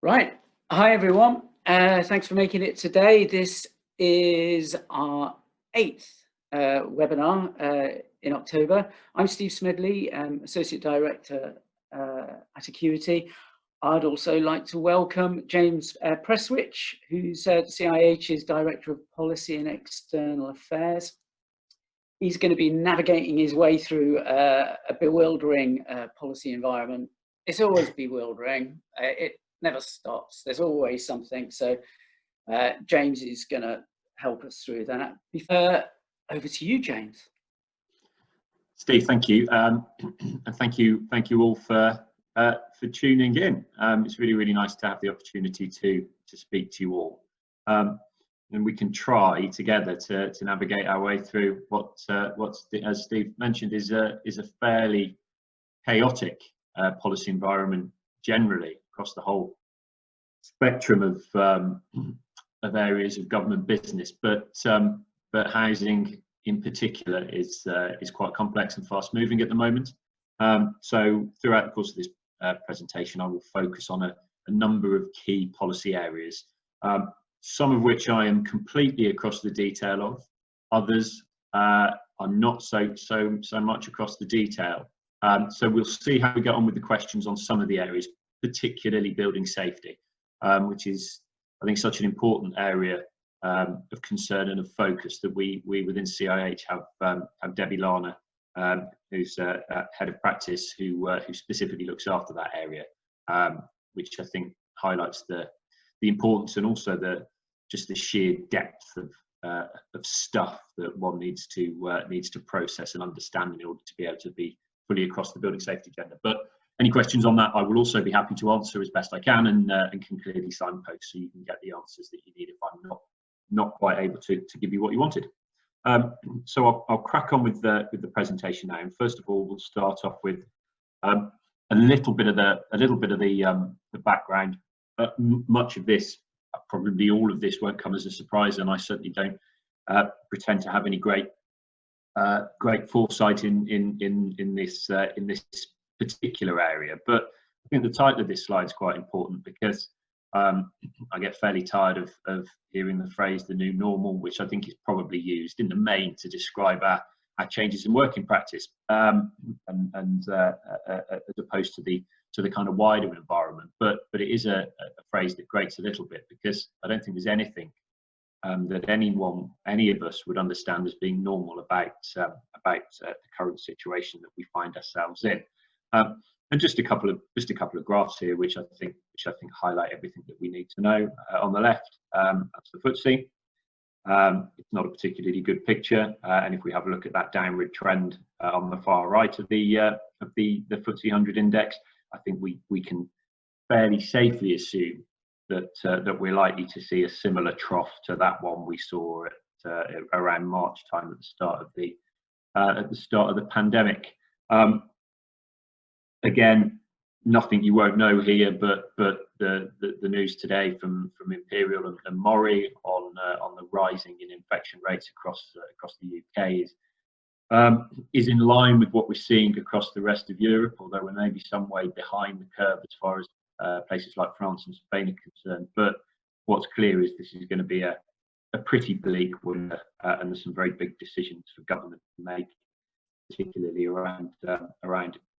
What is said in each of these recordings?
Right. Hi, everyone. Thanks for making it today. This is our 8th webinar in October. I'm Steve Smedley, Associate Director at Acuity. I'd also like to welcome James Prestwich, who's CIH's Director of Policy and External Affairs. He's going to be navigating his way through a bewildering policy environment. It's always bewildering. It never stops. There's always something. So James is going to help us through that. Over to you, James. Steve, thank you, and thank you all for tuning in. It's really nice to have the opportunity to speak to you all, and we can try together to navigate our way through what's as Steve mentioned is a fairly chaotic policy environment generally across the whole spectrum of areas of government business, but housing in particular is quite complex and fast moving at the moment. So throughout the course of this presentation, I will focus on a number of key policy areas, some of which I am completely across the detail of, others are not so much across the detail. So we'll see how we get on with the questions on some of the areas, particularly building safety, which is, I think, such an important area of concern and of focus that we within CIH have Debbie Lana, who's head of practice, who specifically looks after that area, which I think highlights the importance and also just the sheer depth of stuff that one needs to process and understand in order to be able to be fully across the building safety agenda. But any questions on that, I will also be happy to answer as best I can, and can clearly signpost so you can get the answers that you need if I'm not quite able to give you what you wanted. So I'll crack on with the presentation now. And first of all, we'll start off with a little bit of the background. Much of this, probably all of this, won't come as a surprise, and I certainly don't pretend to have any great foresight in this particular area. But I think the title of this slide is quite important because I get fairly tired of hearing the phrase "the new normal," which I think is probably used in the main to describe our changes in working practice, and as opposed to the kind of wider environment. But it is a phrase that grates a little bit, because I don't think there's anything that any of us would understand as being normal about the current situation that we find ourselves in. And just a couple of graphs here, which I think highlight everything that we need to know. On the left, that's the FTSE. It's not a particularly good picture, and if we have a look at that downward trend on the far right of the FTSE 100 index, I think we can fairly safely assume that we're likely to see a similar trough to that one we saw at around March time at the start of the pandemic. Again, nothing you won't know here, but the news today from Imperial and Mori on the rising in infection rates across the UK is in line with what we're seeing across the rest of Europe, although we're maybe some way behind the curve as far as places like France and Spain are concerned. But what's clear is this is going to be a pretty bleak winter, and there's some very big decisions for government to make, particularly around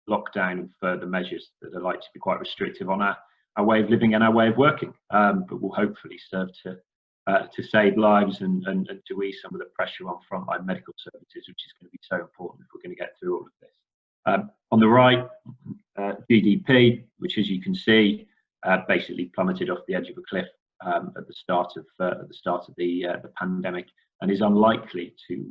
lockdown and further measures that are likely to be quite restrictive on our way of living and our way of working, but will hopefully serve to save lives and to ease some of the pressure on frontline medical services, which is going to be so important if we're going to get through all of this. On the right, GDP, which, as you can see, basically plummeted off the edge of a cliff at the start of the pandemic, and is unlikely to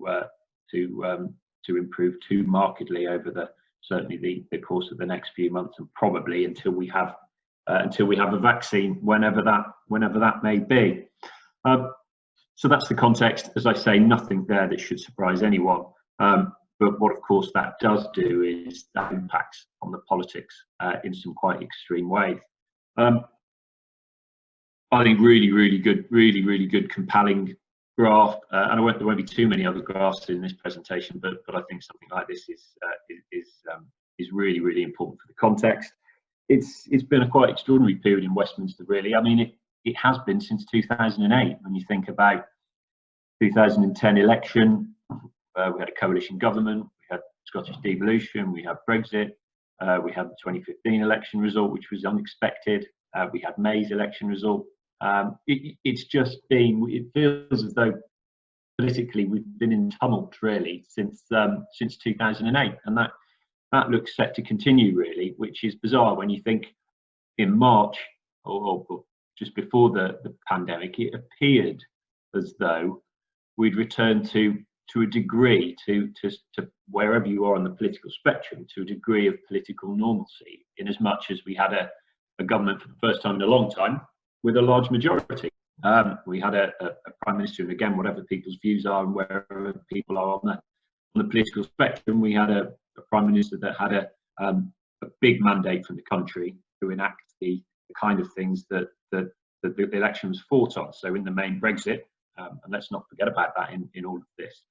improve too markedly over certainly the course of the next few months, and probably until we have a vaccine, whenever that may be. So that's the context. As I say, nothing there that should surprise anyone. But what, of course, that does do is that impacts on the politics in some quite extreme ways. I think really good, compelling graph, and there won't be too many other graphs in this presentation, but I think something like this is really important for the context. it's been a quite extraordinary period in Westminster, really. I mean, it has been since 2008. When you think about 2010 election, we had a coalition government, we had Scottish devolution, we had Brexit, we had the 2015 election result, which was unexpected. We had May's election result. It's just been, it feels as though politically we've been in tumult really since 2008, and that looks set to continue really, which is bizarre when you think in March or just before the pandemic, it appeared as though we'd returned to a degree to wherever you are on the political spectrum, to a degree of political normalcy, in as much as we had a government for the first time in a long time with a large majority. We had a prime minister, and again, whatever people's views are and wherever people are on the political spectrum, we had a prime minister that had a big mandate from the country to enact the kind of things that the election was fought on. So in the main, Brexit, and let's not forget about that in all of this.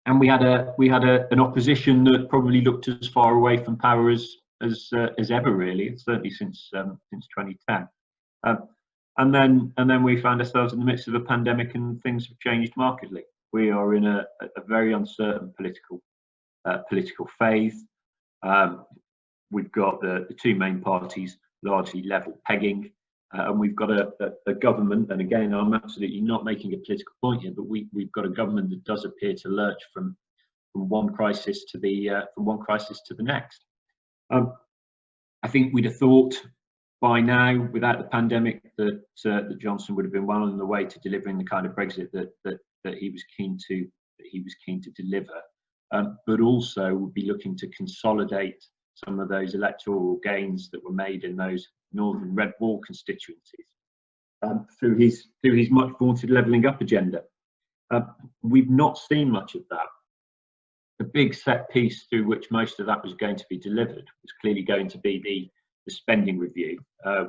And we had an opposition that probably looked as far away from power as ever, really, certainly since 2010. And then we found ourselves in the midst of a pandemic, and things have changed markedly. We are in a very uncertain political phase. We've got the two main parties largely level pegging, and we've got a government, and again, I'm absolutely not making a political point here, but we've got a government that does appear to lurch from one crisis to the next. I think we'd have thought by now, without the pandemic, that Johnson would have been well on the way to delivering the kind of Brexit that he was keen to deliver, but also would be looking to consolidate some of those electoral gains that were made in those northern red wall constituencies through his much vaunted levelling up agenda. We've not seen much of that. The big set piece through which most of that was going to be delivered was clearly going to be the spending review,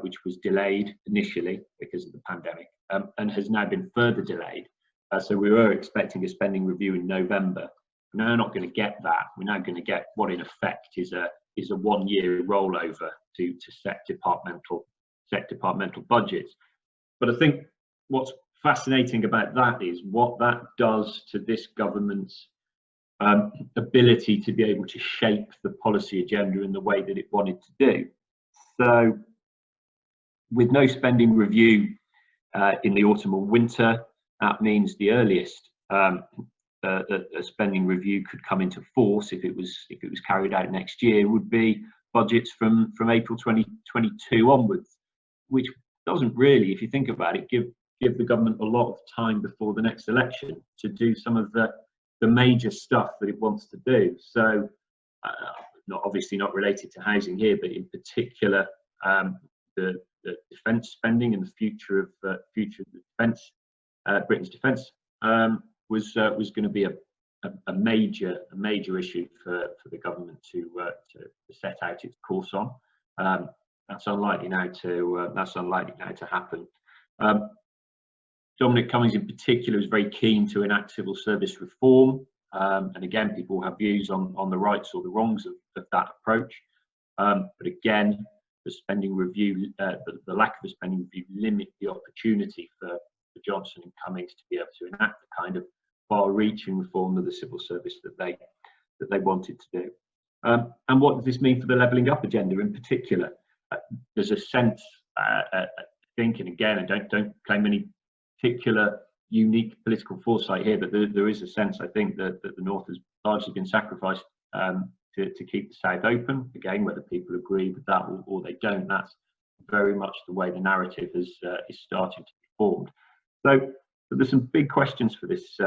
which was delayed initially because of the pandemic, and has now been further delayed. So we were expecting a spending review in November. We're now not going to get that. We're now going to get what in effect is a 1-year rollover to set departmental budgets. But I think what's fascinating about that is what that does to this government's ability to be able to shape the policy agenda in the way that it wanted to do. So with no spending review in the autumn or winter, that means the earliest a spending review could come into force if it was carried out next year would be budgets from April 2022 onwards, which doesn't really, if you think about it, give the government a lot of time before the next election to do some of the major stuff that it wants to do. So obviously not related to housing here, but in particular the defence spending and the future of the defence, Britain's defence, was going to be a major issue for the government to set out its course on. That's unlikely now to happen. Dominic Cummings in particular is very keen to enact civil service reform, and again, people have views on the rights or the wrongs of that approach. But again, the spending review, the lack of a spending review, limit the opportunity for Johnson and Cummings to be able to enact the kind of far-reaching reform of the civil service that they wanted to do. And what does this mean for the levelling up agenda in particular? There's a sense, I think, and again, I don't claim any particular unique political foresight here, but there is a sense, I think, that the North has largely been sacrificed to keep the South open. Again, whether people agree with that or they don't, that's very much the way the narrative is starting to be formed. So there's some big questions for this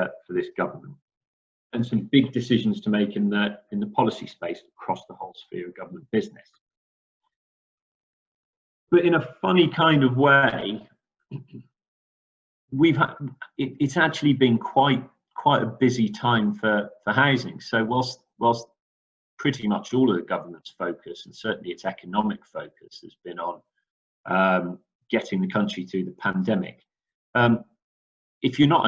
government, and some big decisions to make in the policy space across the whole sphere of government business. But in a funny kind of way, it's actually been quite a busy time for housing. So whilst pretty much all of the government's focus, and certainly its economic focus, has been on getting the country through the pandemic, if you're not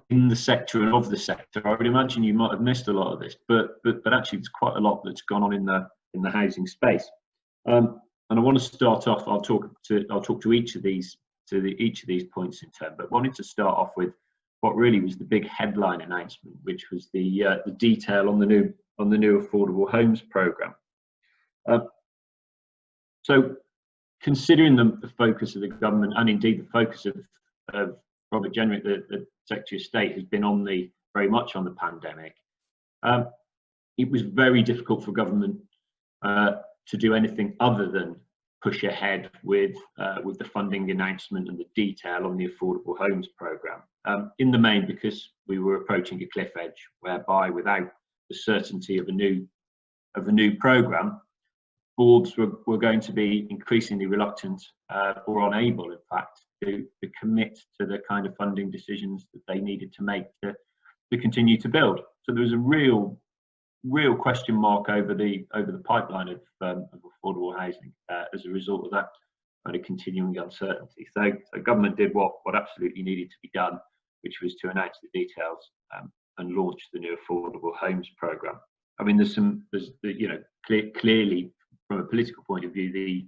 in the sector and of the sector, I would imagine you might have missed a lot of this. But actually, there's quite a lot that's gone on in the housing space. And I want to start off. I'll talk to each of these points in turn, but wanted to start off with what really was the big headline announcement, which was the detail on the new affordable homes programme. So, considering the focus of the government, and indeed the focus of Robert Jenrick, the Secretary of State, has been very much on the pandemic, it was very difficult for government to do anything other than push ahead with the funding announcement and the detail on the affordable homes programme. In the main, because we were approaching a cliff edge, whereby without the certainty of a new programme, boards were going to be increasingly reluctant or unable, in fact, to commit to the kind of funding decisions that they needed to make to continue to build. So there was a real question mark over the pipeline of affordable housing as a result of that kind of continuing uncertainty. So government did what absolutely needed to be done, which was to announce the details and launch the new affordable homes programme. I mean, clearly from a political point of view, the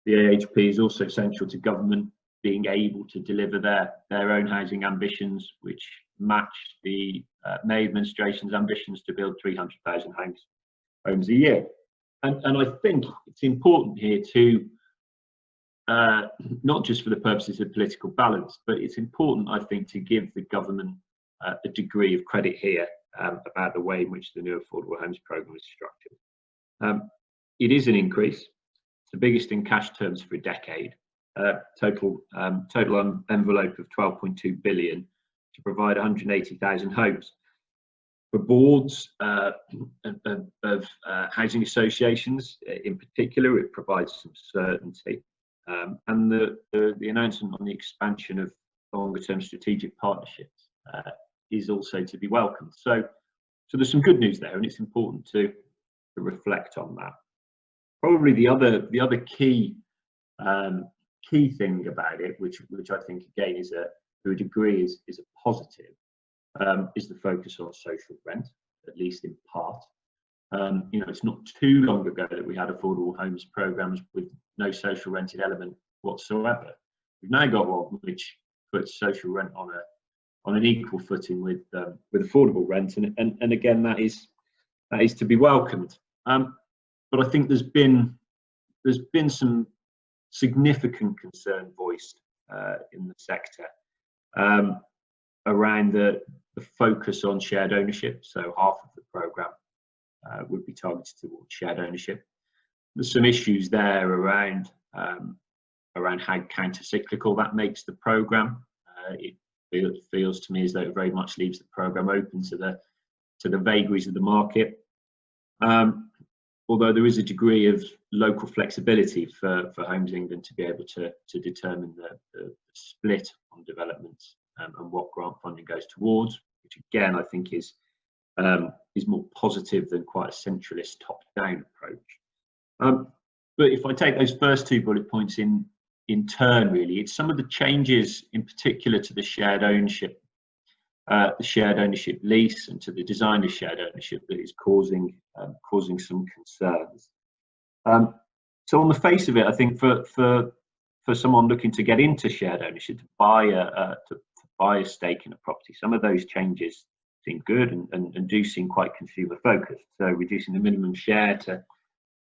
AHP is also central to government being able to deliver their own housing ambitions, which match the May administration's ambitions to build 300,000 homes a year. And I think it's important here to, not just for the purposes of political balance, but it's important, I think, to give the government a degree of credit here about the way in which the new affordable homes programme is structured. It is an increase. It's the biggest in cash terms for a decade. Total envelope of 12.2 billion to provide 180,000 homes. For boards of housing associations in particular, it provides some certainty. And the announcement on the expansion of longer term strategic partnerships is also to be welcomed. So there's some good news there, and it's important to reflect on that. Probably the other key thing about it, which I think again is to a degree is a positive, is the focus on social rent, at least in part. It's not too long ago that we had affordable homes programmes with no social rented element whatsoever. We've now got one which puts social rent on an equal footing with affordable rent, and again that is to be welcomed. But I think there's been some significant concern voiced in the sector around the focus on shared ownership. So half of the programme would be targeted towards shared ownership. There's some issues there around how counter-cyclical that makes the programme. It feels to me as though it very much leaves the programme open to the vagaries of the market. Although there is a degree of local flexibility for Homes England to be able to determine the split on developments and what grant funding goes towards, which again I think is more positive than quite a centralist top-down approach. But if I take those first two bullet points in turn, really, it's some of the changes in particular to the shared ownership lease and to the design of shared ownership that is causing some concerns. So on the face of it, I think for someone looking to get into shared ownership, to buy a stake in a property, some of those changes seem good and do seem quite consumer focused. So reducing the minimum share to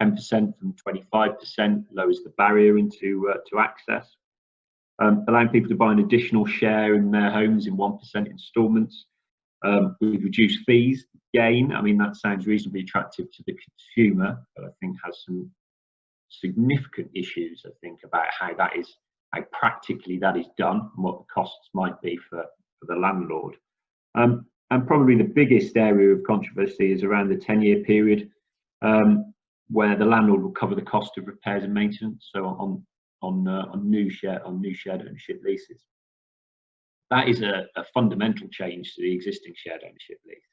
10% from 25% lowers the barrier to access. Allowing people to buy an additional share in their homes in 1% instalments with reduced fees. Again, I mean, that sounds reasonably attractive to the consumer, but I think has some significant issues, I think, about how practically that is done and what the costs might be for the landlord. And probably the biggest area of controversy is around the 10-year period where the landlord will cover the cost of repairs and maintenance. So on new shared ownership leases. That is a fundamental change to the existing shared ownership lease.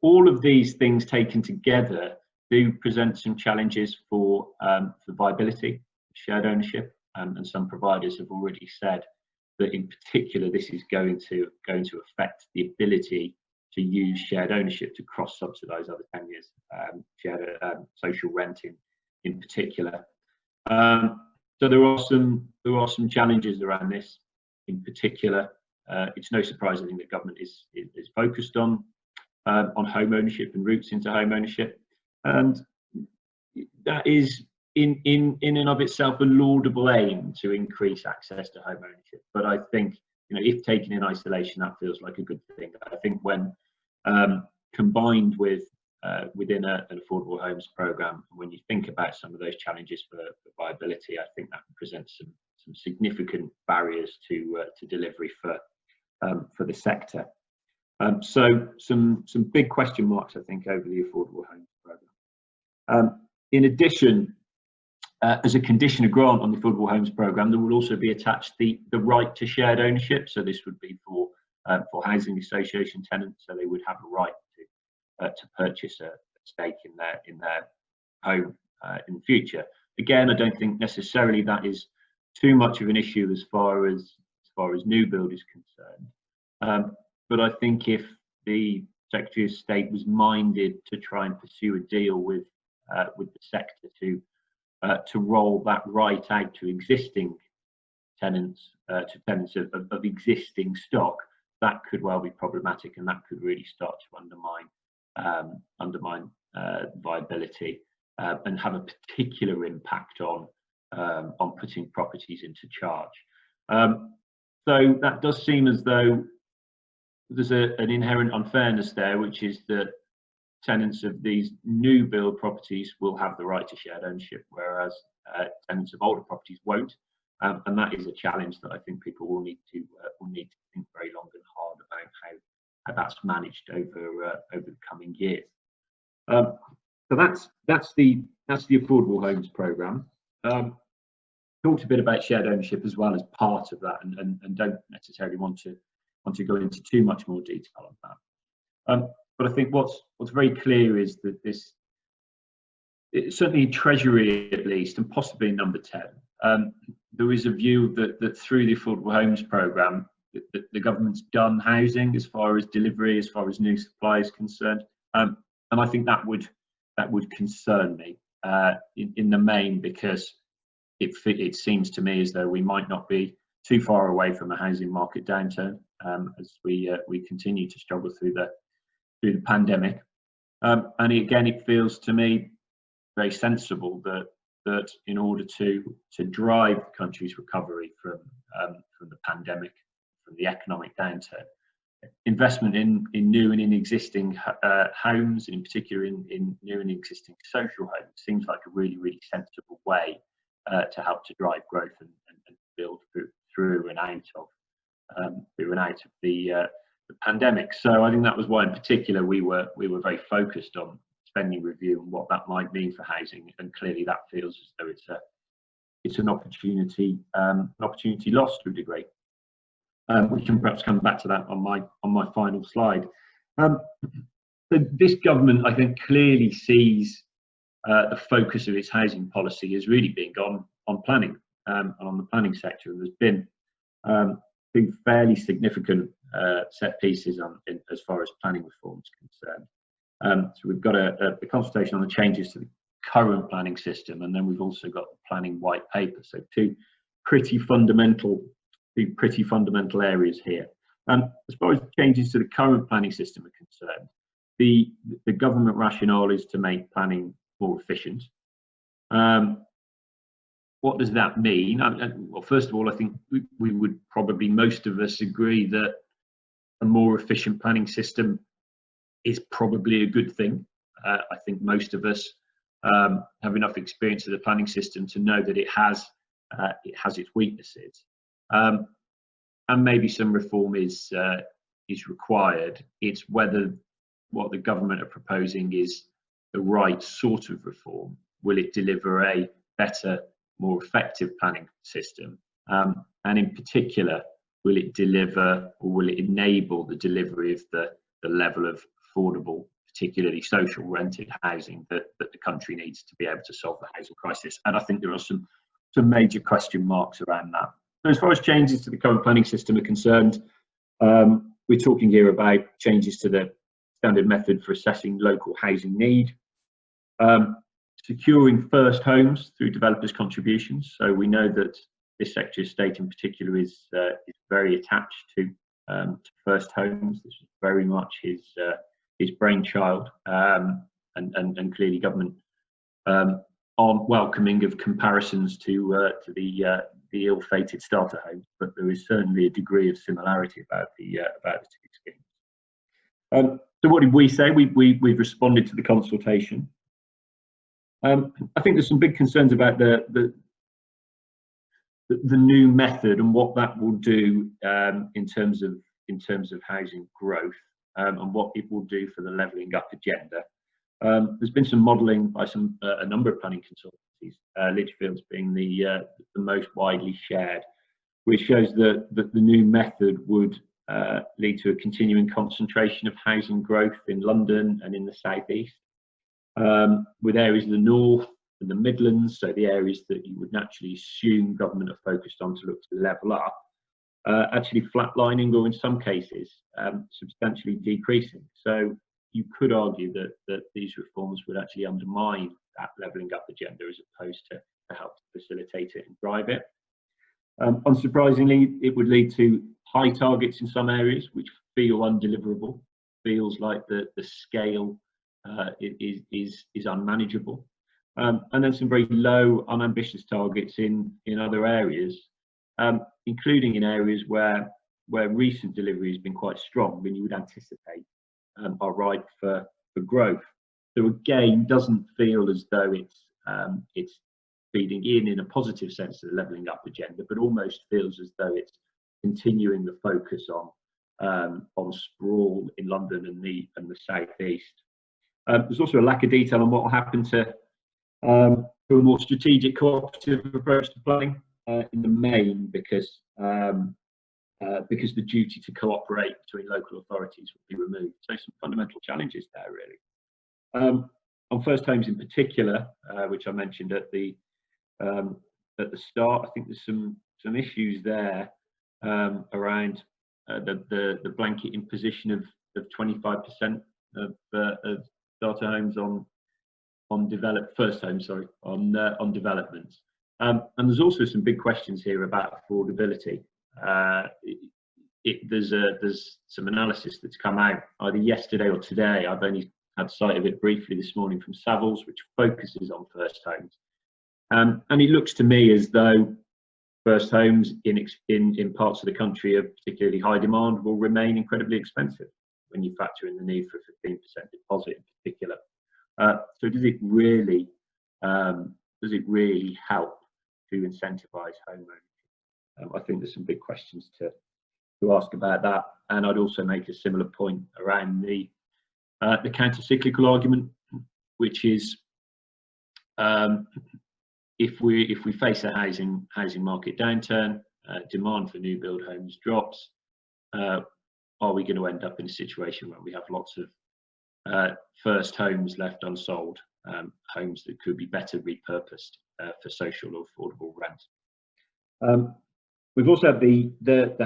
All of these things taken together do present some challenges for viability, shared ownership, and some providers have already said that in particular this is going to affect the ability to use shared ownership to cross-subsidise other tenures, social rent in particular. So there are some challenges around this. In particular, it's no surprise, I think, that government is focused on home ownership and routes into home ownership, and that is in and of itself a laudable aim to increase access to home ownership. But I think, you know, if taken in isolation, that feels like a good thing. I think when combined with within an affordable homes programme, when you think about some of those challenges for viability, I think that presents some significant barriers to delivery for the sector. So some big question marks, I think, over the affordable homes programme. In addition, as a condition of grant on the affordable homes programme, there will also be attached the right to shared ownership. So this would be for housing association tenants, so they would have a right to purchase a stake in their home in the future. Again, I don't think necessarily that is too much of an issue as far as new build is concerned. But I think if the Secretary of State was minded to try and pursue a deal with the sector to roll that right out to existing tenants, to tenants of existing stock, that could well be problematic, and that could really start to undermine viability and have a particular impact on putting properties into charge. So that does seem as though there's an inherent unfairness there, which is that tenants of these new build properties will have the right to shared ownership, whereas tenants of older properties won't, and that is a challenge that I think people will need to think very long and hard about how that's managed over the coming years. So that's the affordable homes programme. Talked a bit about shared ownership as well as part of that, and don't necessarily want to go into too much more detail on that. But I think what's very clear is that certainly Treasury at least, and possibly number 10, there is a view that through the affordable homes programme, the government's done housing as far as delivery, as far as new supply is concerned, and I think that would concern me in the main, because it seems to me as though we might not be too far away from a housing market downturn as we continue to struggle through the pandemic, and again, it feels to me very sensible that in order to drive the country's recovery from the pandemic, from the economic downturn, investment in new and in existing homes, and in particular in new and existing social homes, seems like a really sensible way to help to drive growth and build through and out of the pandemic. So I think that was why in particular we were very focused on spending review and what that might mean for housing, and clearly that feels as though it's an opportunity lost to a degree. We can perhaps come back to that on my final slide. So this government, I think, clearly sees the focus of its housing policy as really being on planning and on the planning sector. And there's been fairly significant set pieces as far as planning reform is concerned. So we've got a consultation on the changes to the current planning system, and then we've also got the planning white paper. So two pretty fundamental areas here. As far as changes to the current planning system are concerned, the government rationale is to make planning more efficient. What does that mean? Well, first of all, I think we would probably, most of us, agree that a more efficient planning system is probably a good thing. I think most of us have enough experience of the planning system to know that it has its weaknesses, and maybe some reform is required. It's whether what the government are proposing is the right sort of reform. Will it deliver a better, more effective planning system? And in particular, will it deliver, or will it enable the delivery of the level of affordable, particularly social rented housing that the country needs to be able to solve the housing crisis? And I think there are some major question marks around that. So as far as changes to the current planning system are concerned, we're talking here about changes to the standard method for assessing local housing need. securing first homes through developers' contributions. So we know that this Secretary of State in particular is very attached to first homes. This is very much his brainchild, and clearly government aren't welcoming of comparisons to the ill-fated starter homes, but there is certainly a degree of similarity about the two schemes. So what did we say? We've responded to the consultation. I think there's some big concerns about the new method and what that will do in terms of housing growth, and what it will do for the levelling up agenda. There's been some modelling by a number of planning consultancies, Lichfield's being the most widely shared, which shows that the new method would lead to a continuing concentration of housing growth in London and in the southeast, with areas of the north and the Midlands, so the areas that you would naturally assume government are focused on to look to level up, actually flatlining, or in some cases substantially decreasing. So you could argue that these reforms would actually undermine that levelling up agenda as opposed to help facilitate it and drive it. Unsurprisingly, it would lead to high targets in some areas which feel undeliverable, feels like the scale is unmanageable, and then some very low, unambitious targets in other areas, including in areas where recent delivery has been quite strong, and you would anticipate are ripe for growth. So again, doesn't feel as though it's feeding in a positive sense to the levelling up agenda, but almost feels as though it's continuing the focus on sprawl in London and the southeast. There's also a lack of detail on what will happen to a more strategic cooperative approach to planning in the main, because the duty to cooperate between local authorities will be removed. So some fundamental challenges there, really. On first homes in particular, which I mentioned at the start, I think there's some issues there around the blanket imposition of 25% of starter homes on developments. And there's also some big questions here about affordability. There's some analysis that's come out either yesterday or today. I've only had sight of it briefly this morning from Savills, which focuses on first homes. And it looks to me as though first homes in parts of the country of particularly high demand will remain incredibly expensive when you factor in the need for a 15% deposit in particular. So does it really help to incentivise home ownership? I think there's some big questions to ask about that, and I'd also make a similar point around the counter-cyclical argument, which is if we face a housing market downturn, demand for new build homes drops, are we going to end up in a situation where we have lots of first homes left unsold, homes that could be better repurposed for social or affordable rent? We've also had the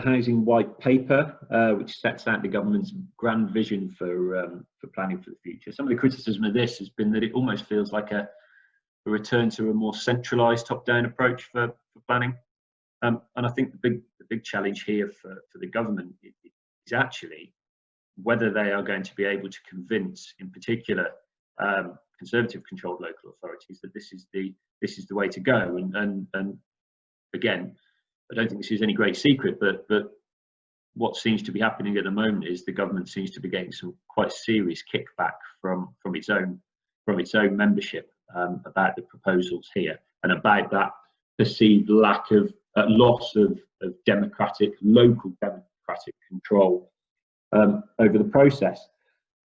housing white paper, which sets out the government's grand vision for planning for the future. Some of the criticism of this has been that it almost feels like a return to a more centralised top-down approach for planning. And I think the big challenge here for the government is actually whether they are going to be able to convince, in particular, Conservative-controlled local authorities that this is the way to go. And again, I don't think this is any great secret, but what seems to be happening at the moment is the government seems to be getting some quite serious kickback from its own membership about the proposals here, and about that perceived lack of loss of local democratic control over the process.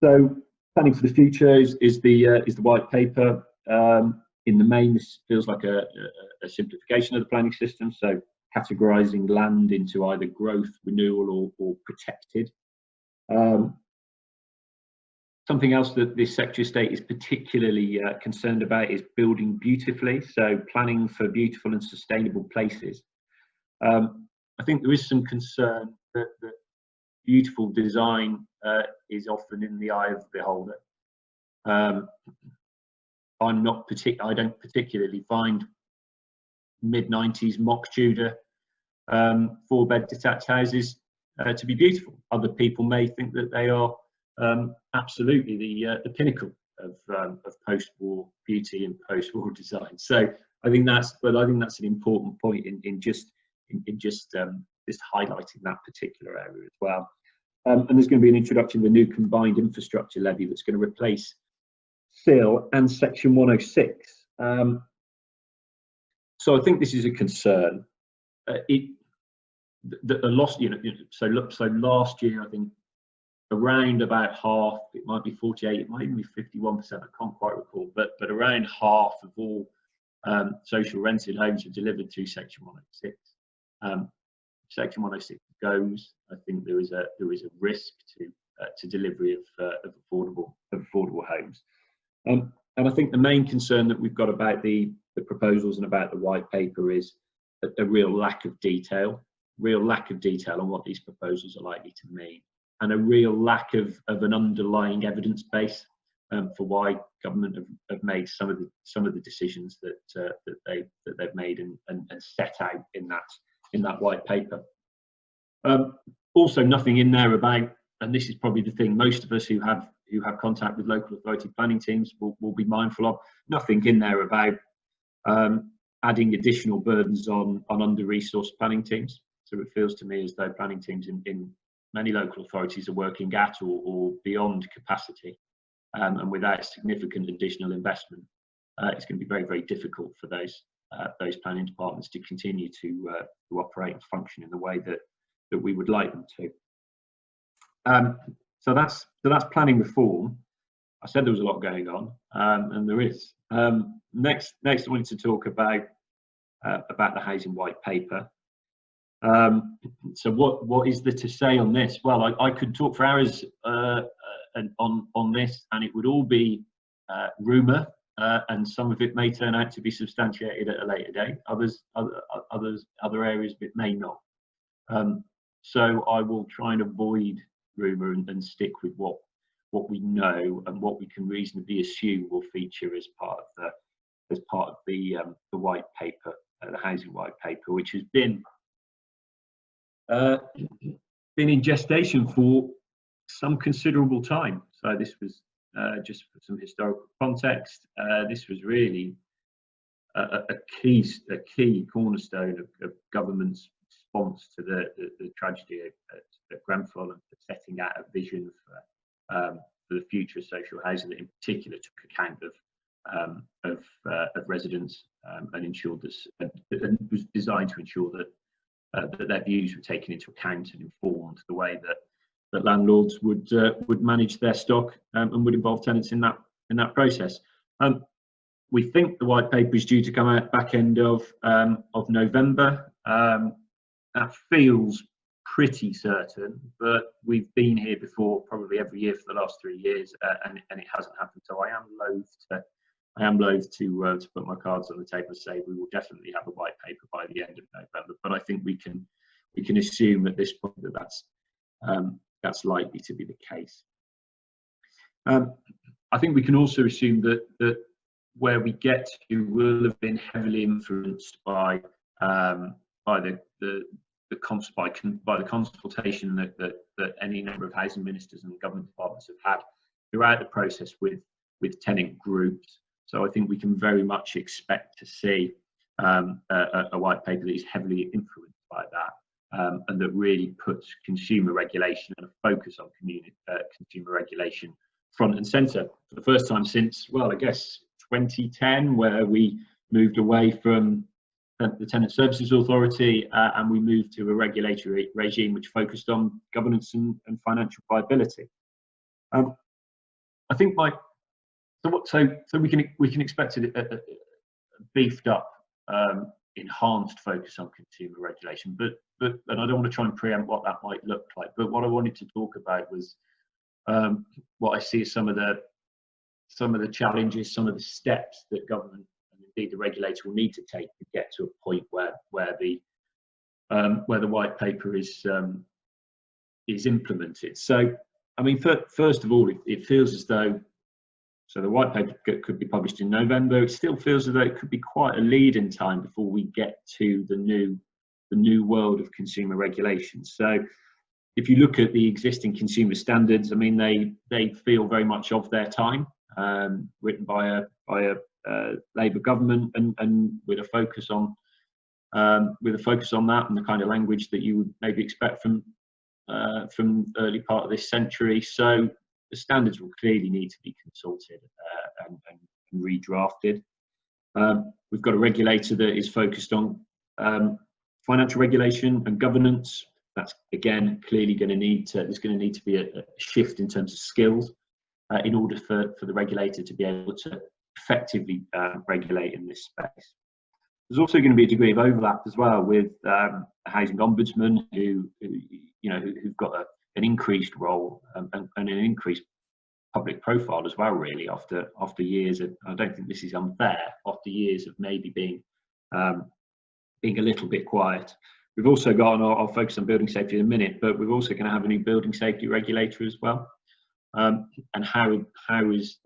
So planning for the future is the white paper. In the main, this feels like a simplification of the planning system, so categorising land into either growth, renewal, or protected. Something else that this Secretary of State is particularly concerned about is building beautifully, so planning for beautiful and sustainable places. I think there is some concern that beautiful design is often in the eye of the beholder. I don't particularly find mid-90s mock Tudor 4-bed detached houses to be beautiful. Other people may think that they are absolutely the pinnacle of post-war beauty and post-war design. So I think that's an important point in just highlighting that particular area as well. And there's going to be an introduction of a new combined infrastructure levy that's going to replace SIL and Section 106. So I think this is a concern. Last year, I think around about half, it might be 48, it might even be 51%, I can't quite recall, but around half of all social rented homes are delivered through Section 106. Section 106 goes, I think there is a risk to delivery of affordable homes. And I think the main concern that we've got about the proposals and about the white paper is a real lack of detail on what these proposals are likely to mean, and a real lack of an underlying evidence base for why government have made some of the decisions that they've made and set out in that white paper. Also, nothing in there about, and this is probably the thing most of us who have contact with local authority planning teams will be mindful of, nothing in there about adding additional burdens on under-resourced planning teams. So it feels to me as though planning teams in many local authorities are working at or beyond capacity, and without significant additional investment, it's going to be very, very difficult for those planning departments to continue to operate and function in the way that we would like them to. So that's planning reform. I said there was a lot going on, and there is. Next, I wanted to talk about the housing white paper. So what is there to say on this? Well, I could talk for hours on this, and it would all be rumour, and some of it may turn out to be substantiated at a later date. Other areas of it may not. So I will try and avoid rumour and stick with what we know and what we can reasonably assume will feature as part of the white paper, the housing white paper, which has been in gestation for some considerable time. So this was just for some historical context. This was really a key cornerstone of government's response to the tragedy at Grenfell, and for setting out a vision for the future of social housing that in particular took account of residents and ensured this, and was designed to ensure that their views were taken into account and informed the way that landlords would manage their stock and would involve tenants in that process. We think the white paper is due to come out back end of November. That feels pretty certain, but we've been here before, probably every year for the last 3 years, and it hasn't happened. So I am loath to put my cards on the table and say we will definitely have a white paper by the end of November. But I think we can assume at this point that that's likely to be the case. I think we can also assume that where we get to will have been heavily influenced by the consultation that any number of housing ministers and government departments have had throughout the process with tenant groups. So I think we can very much expect to see a white paper that is heavily influenced by that, and that really puts consumer regulation and a focus on consumer regulation front and centre for the first time since, well, I guess 2010, where we moved away from the Tenant Services Authority and we moved to a regulatory regime which focused on governance and financial viability. I think so we can expect a beefed up, enhanced focus on consumer regulation, but and I don't want to try and preempt what that might look like. But what I wanted to talk about was what I see as some of the challenges, some of the steps that government and indeed the regulator will need to take to get to a point where the white paper is implemented. So, I mean, first of all, it feels as though So the white paper could be published in November. It still feels as though it could be quite a lead in time before we get to the new world of consumer regulations. So if you look at the existing consumer standards, I mean, they feel very much of their time, written by a Labour government, and with a focus on that and the kind of language that you would maybe expect from early part of this century. So the standards will clearly need to be consulted and redrafted. We've got a regulator that is focused on financial regulation and governance. That's again clearly going to need to. There's going to need to be a shift in terms of skills in order for the regulator to be able to effectively regulate in this space. There's also going to be a degree of overlap as well with the housing ombudsman, who've got an increased role and an increased public profile as well. Really, after years of, I don't think this is unfair, after years of maybe being a little bit quiet. We've also got, and I'll focus on building safety in a minute, but we're also going to have a new building safety regulator as well. And how are those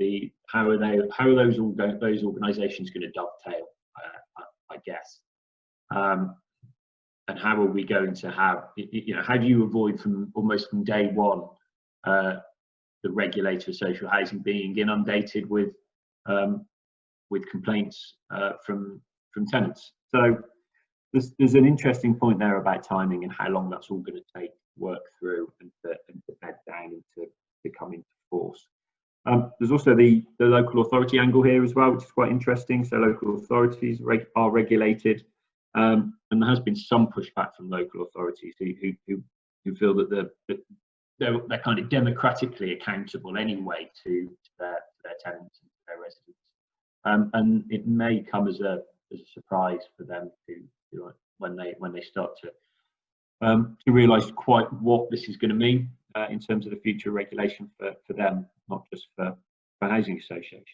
organisations going to dovetail? I guess. And how are we going to have? How do you avoid from day one the regulator of social housing being inundated with complaints from tenants? So there's an interesting point there about timing and how long that's all going to take to work through and to bed down and to come into force. There's also the local authority angle here as well, which is quite interesting. So local authorities are regulated, and there has been some pushback from local authorities who feel that they're kind of democratically accountable anyway to their tenants and their residents, and it may come as a surprise for them when they start to realise quite what this is going to mean in terms of the future regulation for them, not just for housing associations.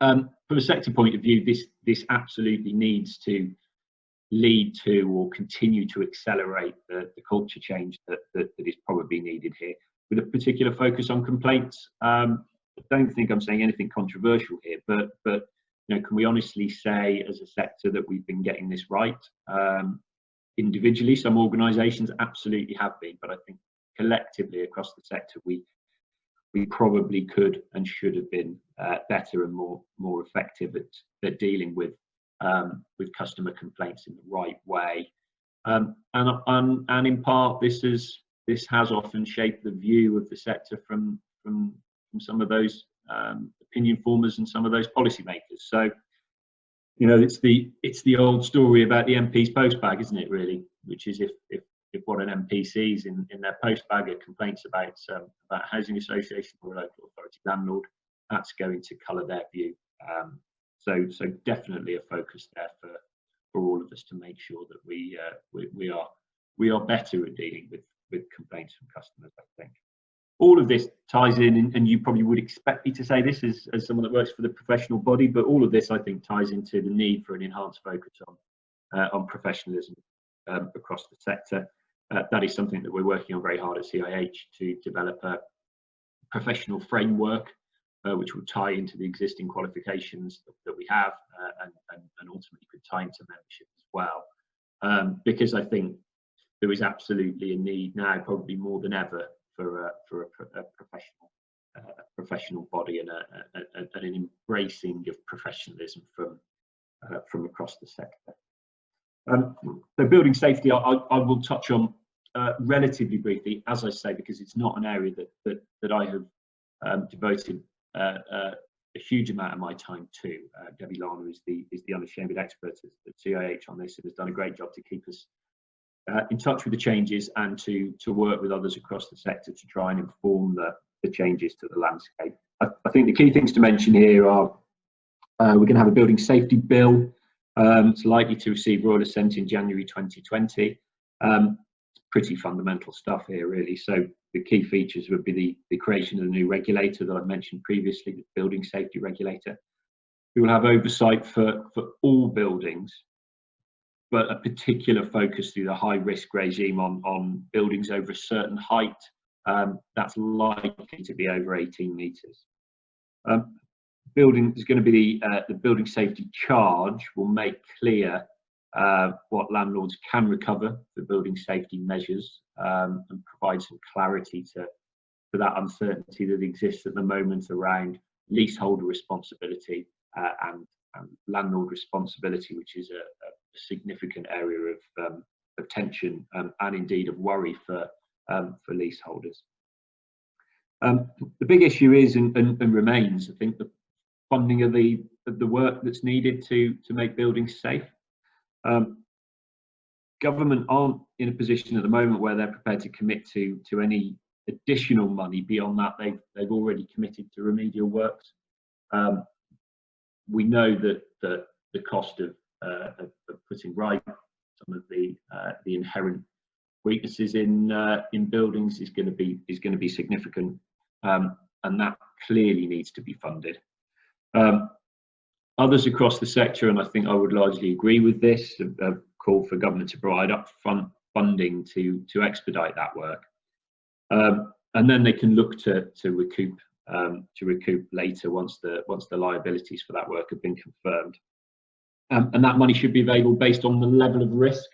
From a sector point of view, this absolutely needs to lead to or continue to accelerate the culture change that is probably needed here, with a particular focus on complaints. I don't think I'm saying anything controversial here, but can we honestly say as a sector that we've been getting this right? Individually, some organisations absolutely have been, but I think collectively across the sector, we probably could and should have been better and more effective at dealing with customer complaints in the right way. And in part, this has often shaped the view of the sector from some of those opinion formers and some of those policymakers. So, it's the old story about the MP's postbag, isn't it? Really, which is if what an MP sees in their postbag are complaints about a housing association or a local authority landlord, that's going to colour their view. So definitely a focus there for all of us to make sure that we are better at dealing with complaints from customers. I think all of this ties in, and you probably would expect me to say this as someone that works for the professional body, but all of this I think ties into the need for an enhanced focus on professionalism across the sector. That is something that we're working on very hard at CIH to develop a professional framework which will tie into the existing qualifications that we have and ultimately could tie into membership as well. Because I think there is absolutely a need now, probably more than ever, for a professional body and an embracing of professionalism from across the sector. So building safety, I will touch on relatively briefly, as I say, because it's not an area that I have devoted a huge amount of my time to. Debbie Lana is the unashamed expert at CIH on this, and has done a great job to keep us in touch with the changes and to work with others across the sector to try and inform the changes to the landscape. I think the key things to mention here are we're going to have a building safety bill. It's likely to receive royal assent in January 2020. Pretty fundamental stuff here, really. So the key features would be the creation of the new regulator that I mentioned previously, the building safety regulator, who will have oversight for all buildings, but a particular focus through the high risk regime on buildings over a certain height that's likely to be over 18 metres. There's going to be the building safety charge will make clear what landlords can recover for building safety measures, and provide some clarity to that uncertainty that exists at the moment around leaseholder responsibility and landlord responsibility, which is a significant area of tension and indeed of worry for leaseholders. The big issue is and remains, I think, the funding of the work that's needed to make buildings safe. Government aren't in a position at the moment where they're prepared to commit to any additional money beyond that. They've already committed to remedial works. We know that the cost of putting right some of the inherent weaknesses in buildings is going to be significant, and that clearly needs to be funded. Others across the sector, and I think I would largely agree with this, have called for government to provide upfront funding to expedite that work, and then they can look to recoup later once the liabilities for that work have been confirmed. And that money should be available based on the level of risk,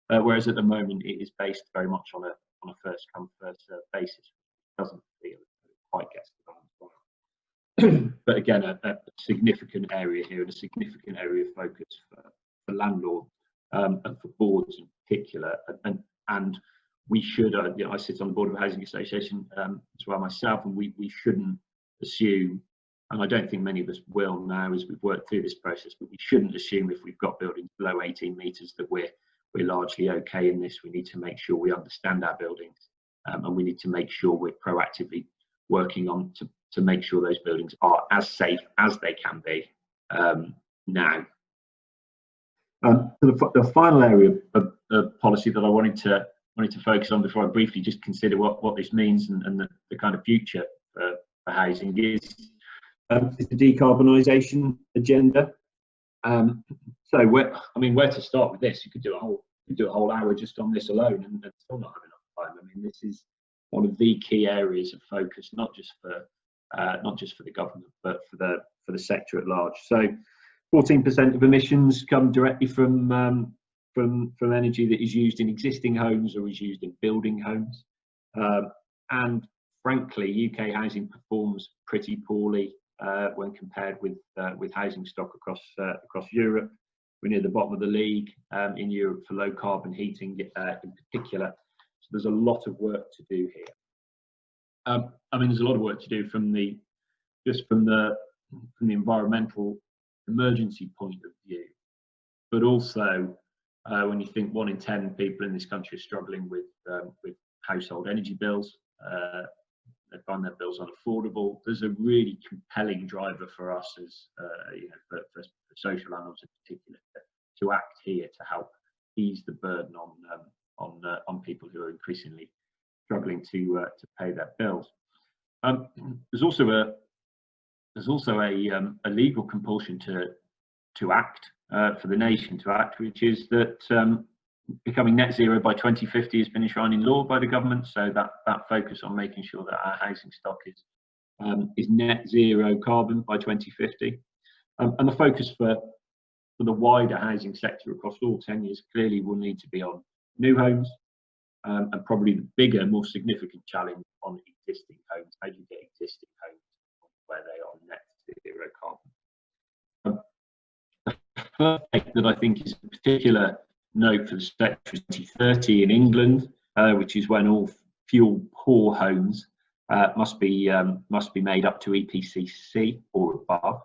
whereas at the moment it is based very much on a first come first served basis. It doesn't feel it quite gets the balance right. But again, a significant area here and a significant area of focus for landlords and for boards in particular. And we should, I sit on the board of a housing association as well myself, and we shouldn't assume, and I don't think many of us will now as we've worked through this process, but we shouldn't assume if we've got buildings below 18 metres that we're largely okay in this. We need to make sure we understand our buildings, and we need to make sure we're proactively working on to make sure those buildings are as safe as they can be now. The final area of policy that I wanted to focus on before I briefly just consider what this means and the kind of future for housing is the Decarbonisation Agenda. So where to start with this? You could do a whole hour just on this alone and still not have enough time. I mean, this is one of the key areas of focus, not just for the government, but for the sector at large. So 14% of emissions come directly from energy that is used in existing homes or is used in building homes. And frankly, UK housing performs pretty poorly when compared with housing stock across Europe. We're near the bottom of the league in Europe for low carbon heating in particular. So there's a lot of work to do here. There's a lot of work to do from the environmental emergency point of view, but also when you think 1 in 10 people in this country are struggling with household energy bills, they find their bills unaffordable. There's a really compelling driver for us as for social landlords in particular to act here to help ease the burden on people who are increasingly struggling to pay their bills. There's also a legal compulsion to act for the nation to act, which is that becoming net zero by 2050 has been enshrined in law by the government. So that focus on making sure that our housing stock is net zero carbon by 2050, and the focus for the wider housing sector across all tenures clearly will need to be on new homes, and probably the bigger, more significant challenge on existing homes. How do you get existing homes where they are net zero carbon? The first that I think is a particular note for the sector is 2030 in England, which is when all fuel poor homes must be made up to EPC C or above.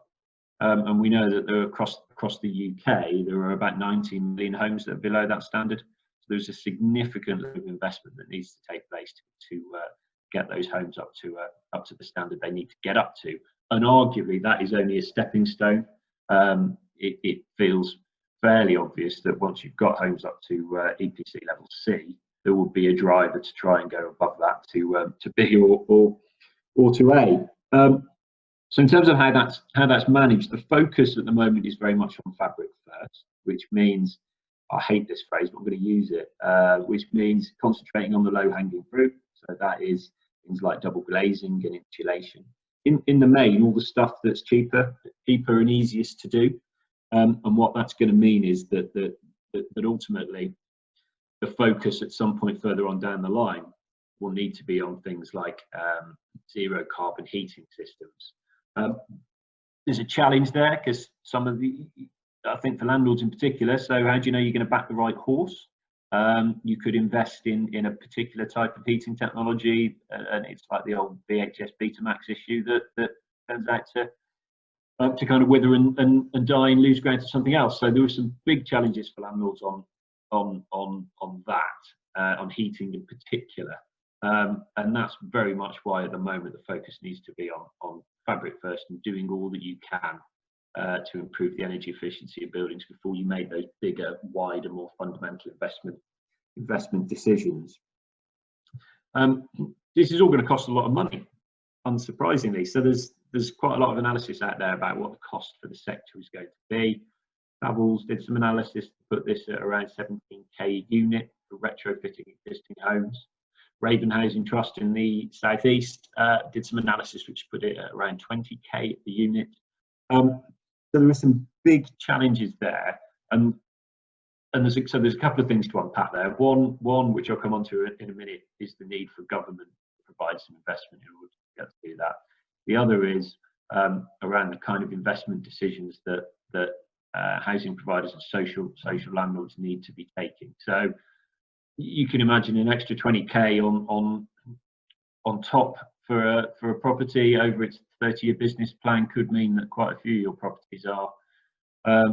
And we know that there are across the UK there are about 19 million homes that are below that standard. So there's a significant level of investment that needs to take place to get those homes up to the standard they need to get up to. And arguably that is only a stepping stone. It feels fairly obvious that once you've got homes up to EPC level C, there will be a driver to try and go above that to B or to A. So in terms of how that's managed, the focus at the moment is very much on fabric first, which means, I hate this phrase, but I'm going to use it, which means concentrating on the low-hanging fruit. So that is things like double glazing and insulation. in the main, all the stuff that's cheaper and easiest to do. And what that's going to mean is that ultimately the focus at some point further on down the line will need to be on things like zero carbon heating systems. There's a challenge there because some of I think for landlords in particular, so how do you know you're going to back the right horse? You could invest in a particular type of heating technology, and it's like the old VHS Betamax issue that turns out to kind of wither and die and lose ground to something else. So there were some big challenges for landlords on that, on heating in particular, and that's very much why at the moment the focus needs to be on fabric first and doing all that you can to improve the energy efficiency of buildings before you make those bigger, wider, more fundamental investment decisions. This is all going to cost a lot of money, unsurprisingly. So there's quite a lot of analysis out there about what the cost for the sector is going to be. Savills did some analysis to put this at around 17k a unit for retrofitting existing homes. Raven Housing Trust in the southeast did some analysis which put it at around 20k a unit. So there are some big challenges there, and there's a couple of things to unpack there. One which I'll come on to in a minute is the need for government to provide some investment in order to get to do that. The other is around the kind of investment decisions that housing providers and social landlords need to be taking. So you can imagine an extra 20k on top for a property over its 30-year business plan could mean that quite a few of your properties are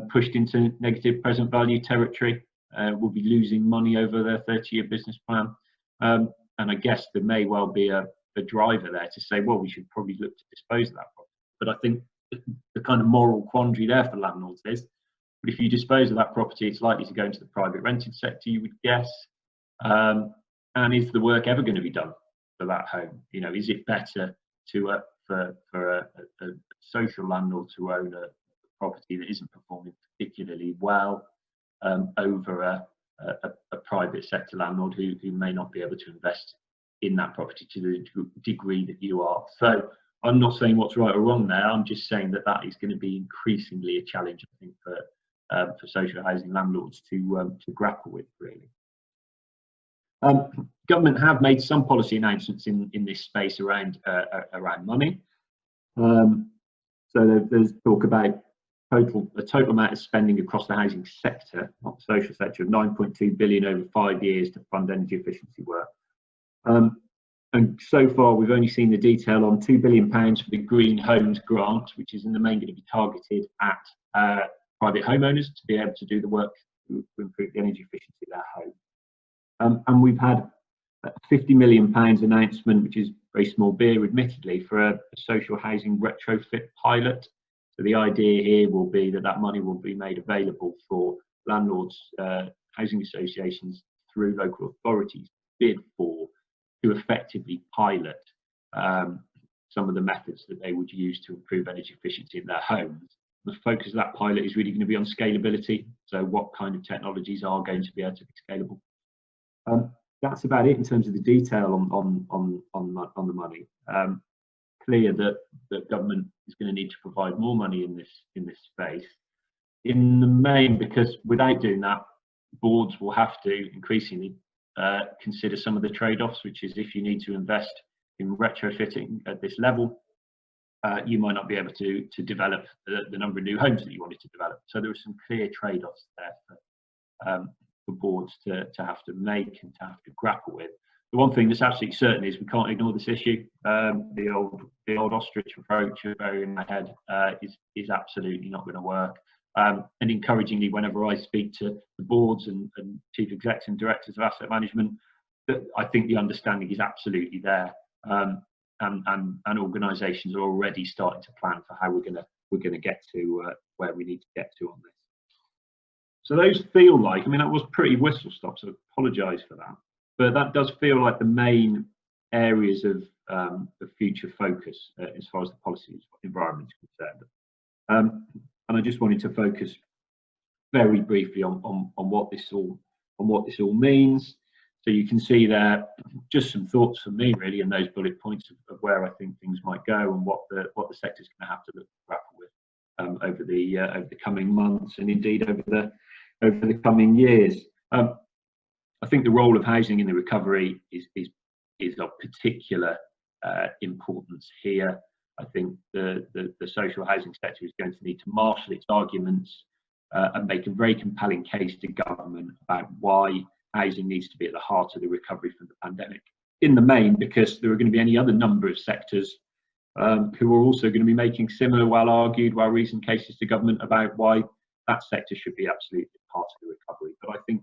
pushed into negative present value territory, will be losing money over their 30-year business plan. And I guess there may well be a driver there to say, well, we should probably look to dispose of that property. But I think the kind of moral quandary there for landlords is, but if you dispose of that property, it's likely to go into the private rented sector, you would guess. And is the work ever going to be done for that home? You know, is it better to for a social landlord to own a property that isn't performing particularly well over a private sector landlord who may not be able to invest in that property to the degree that you are? So I'm not saying what's right or wrong there. I'm just saying that is going to be increasingly a challenge, I think, for social housing landlords to grapple with, really. Government have made some policy announcements in this space around money. So there's talk about the total amount of spending across the housing sector, not the social sector, of 9.2 billion over 5 years to fund energy efficiency work. And so far we've only seen the detail on £2 billion for the Green Homes Grant, which is in the main going to be targeted at private homeowners to be able to do the work to improve the energy efficiency of their home. And we've had a £50 million announcement, which is very small beer, admittedly, for a social housing retrofit pilot. So the idea here will be that money will be made available for landlords, housing associations through local authorities bid for to effectively pilot some of the methods that they would use to improve energy efficiency in their homes. The focus of that pilot is really going to be on scalability. So what kind of technologies are going to be able to be scalable? That's about it in terms of the detail on the money. Clear that government is going to need to provide more money in this space in the main, because without doing that, boards will have to increasingly consider some of the trade-offs, which is if you need to invest in retrofitting at this level, you might not be able to develop the number of new homes that you wanted to develop. So there are some clear trade-offs there for boards to have to make and to have to grapple with. The one thing that's absolutely certain is we can't ignore this issue. The old ostrich approach of burying my head is absolutely not going to work. And encouragingly, whenever I speak to the boards and chief execs and directors of asset management, I think the understanding is absolutely there, and organisations are already starting to plan for how we're going to get to where we need to get to on this. So those feel like, I mean, that was pretty whistle stop, so I apologise for that, but that does feel like the main areas of future focus as far as the policy environment is concerned. And I just wanted to focus very briefly on what this all means. So you can see there just some thoughts from me really in those bullet points of where I think things might go and what the sector's going to have to grapple with over the coming months and indeed over the coming years. I think the role of housing in the recovery is of particular importance here. I think the social housing sector is going to need to marshal its arguments and make a very compelling case to government about why housing needs to be at the heart of the recovery from the pandemic. In the main, because there are going to be any other number of sectors who are also going to be making similar, well-argued, well-reasoned cases to government about why that sector should be absolutely part of the recovery. But I think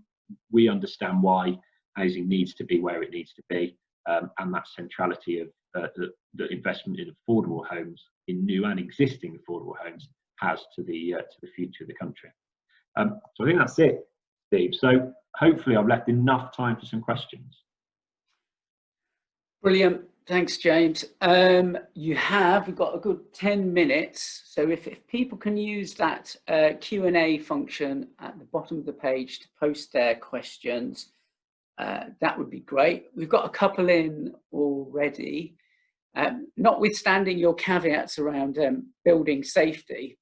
we understand why housing needs to be where it needs to be, and that centrality of the investment in affordable homes, in new and existing affordable homes, has to the future of the country. So I think that's it, Steve. So hopefully I've left enough time for some questions. Brilliant. Thanks, James. We've got a good 10 minutes. So if people can use that Q&A function at the bottom of the page to post their questions, that would be great. We've got a couple in already. Notwithstanding your caveats around building safety,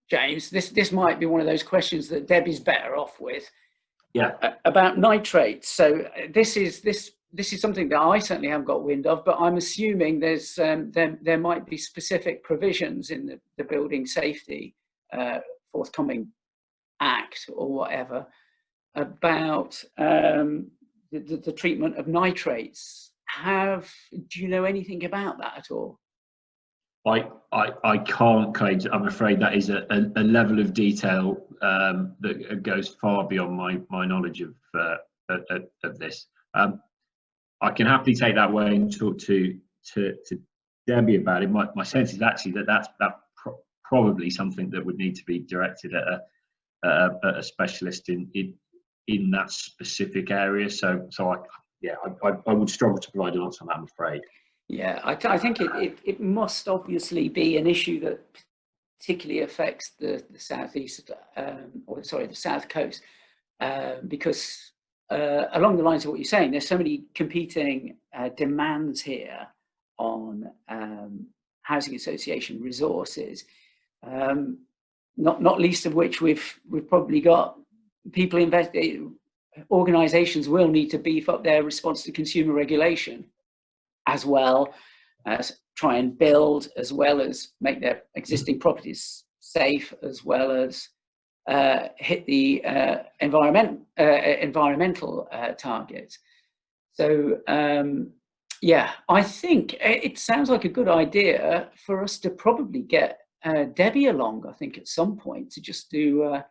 James, this might be one of those questions that Debbie's better off with. Yeah. About nitrates. So this is something that I certainly haven't got wind of, but I'm assuming there's there might be specific provisions in the Building Safety forthcoming Act or whatever about the treatment of nitrates. Do you know anything about that at all? I can't claim. I'm afraid that is a level of detail that goes far beyond my knowledge of this. I can happily take that way and talk to Debbie about it. My sense is actually that's probably something that would need to be directed at a specialist in that specific area. So I would struggle to provide an answer on that, I'm afraid. Yeah, I think it must obviously be an issue that particularly affects the southeast, the south coast, because along the lines of what you're saying, there's so many competing demands here on housing association resources, not least of which we've probably got people organisations will need to beef up their response to consumer regulation, as well as try and build, as well as make their existing properties safe, as well as hit the environmental targets. So yeah, I think it sounds like a good idea for us to probably get Debbie along, I think, at some point, to just do a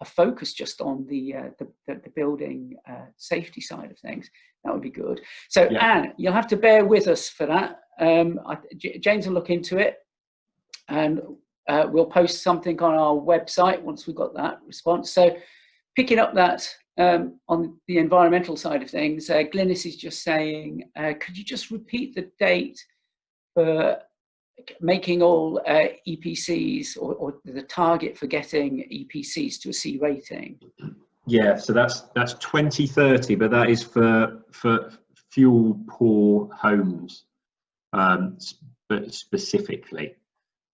focus just on the building safety side of things. That would be good. So yeah. Anne, you'll have to bear with us for that. James will look into it, and we'll post something on our website once we've got that response. So picking up that on the environmental side of things, Glynis is just saying, could you just repeat the date for making all EPCs or the target for getting EPCs to a C rating? Yeah, so that's 2030, but that is for fuel poor homes, but specifically.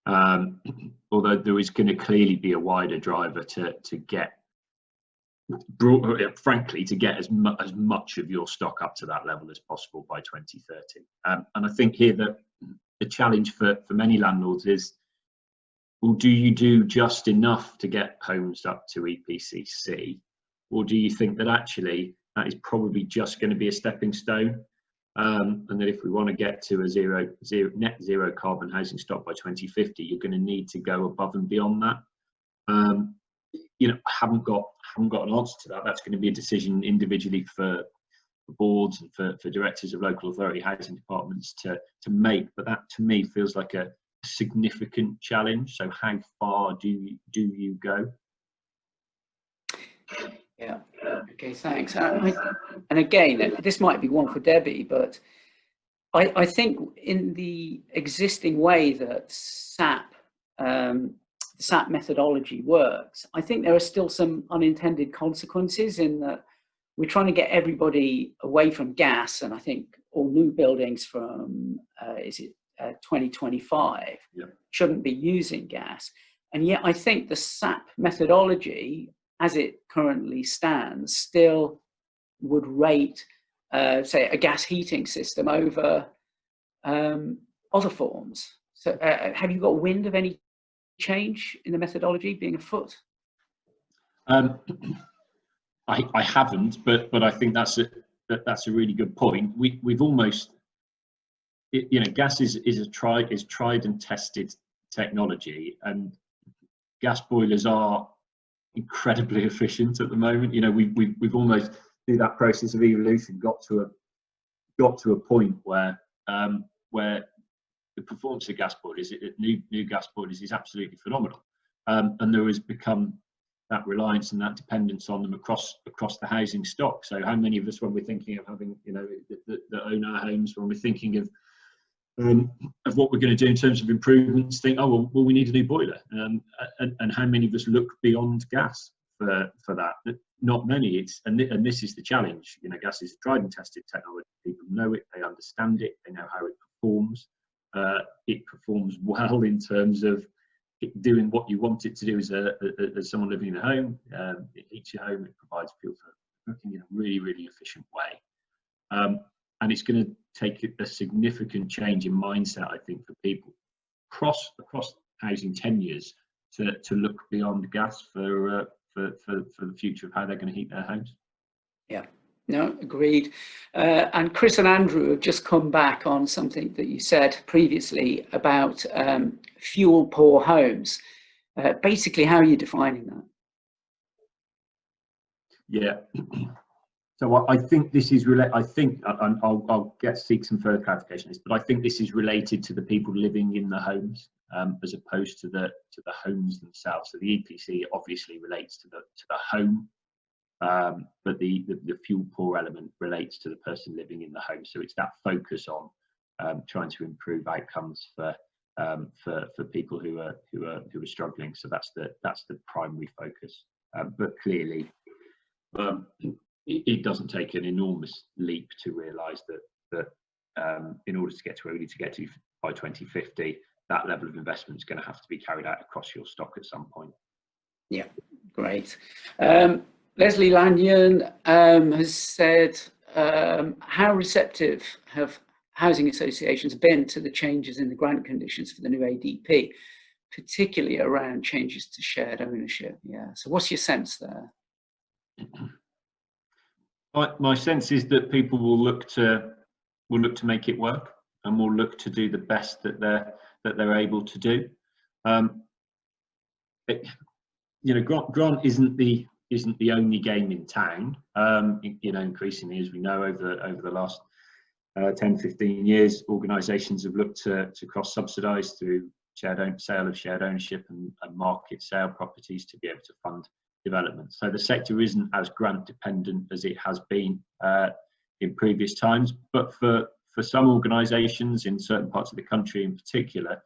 Although there is going to clearly be a wider driver to get, frankly, to get as much of your stock up to that level as possible by 2030. And I think here that the challenge for many landlords is, well, do you do just enough to get homes up to EPC C, or do you think that actually that is probably just going to be a stepping stone, and that if we want to get to a net zero carbon housing stock by 2050, you're going to need to go above and beyond that? I haven't got an answer to that. That's going to be a decision individually for boards and for directors of local authority housing departments to make, but that to me feels like a significant challenge. So how far do you go? Yeah, okay, thanks. And again, this might be one for Debbie, but I think in the existing way that SAP methodology works, I think there are still some unintended consequences in that we're trying to get everybody away from gas, and I think all new buildings from 2025 shouldn't be using gas. And yet I think the SAP methodology, as it currently stands, still would rate, say, a gas heating system over other forms. So have you got wind of any change in the methodology being afoot? I haven't, but I think that's a really good point. We've almost, you know, gas is tried and tested technology, and gas boilers are incredibly efficient at the moment. You know, we've almost, through that process of evolution, got to a point where the performance of gas boilers, new gas boilers, is absolutely phenomenal, and there has become that reliance and that dependence on them across the housing stock. So how many of us, when we're thinking of having, you know, that own our homes, when we're thinking of what we're going to do in terms of improvements, think, oh well, we need a new boiler, and how many of us look beyond gas for that? Not many. And this is the challenge. You know, gas is a tried and tested technology. People know it, they understand it, they know how it performs. It performs well in terms of doing what you want it to do as someone living in a home. It heats your home, it provides fuel for cooking in a really, really efficient way. And it's going to take a significant change in mindset, I think, for people across housing tenures to look beyond gas for the future of how they're going to heat their homes. Yeah. No, agreed. And Chris and Andrew have just come back on something that you said previously about fuel poor homes. Basically, how are you defining that? Yeah. So I think this is related. I think I'll seek some further clarification on this, but I think this is related to the people living in the homes, as opposed to the homes themselves. So the EPC obviously relates to the home. But the fuel poor element relates to the person living in the home. So it's that focus on trying to improve outcomes for people who are struggling. So that's the primary focus. But clearly, it doesn't take an enormous leap to realise that in order to get to where we need to get to by 2050, that level of investment is going to have to be carried out across your stock at some point. Yeah, great. Leslie Lanyon has said, how receptive have housing associations been to the changes in the grant conditions for the new ADP, particularly around changes to shared ownership? Yeah. So what's your sense there? My sense is that people will look to make it work, and will look to do the best that they're able to do. You know, grant isn't the only game in town. You know, increasingly, as we know, over the last 10-15 years, organisations have looked to cross-subsidise through sale of shared ownership and market sale properties to be able to fund development. So the sector isn't as grant dependent as it has been in previous times. But for some organisations in certain parts of the country, in particular,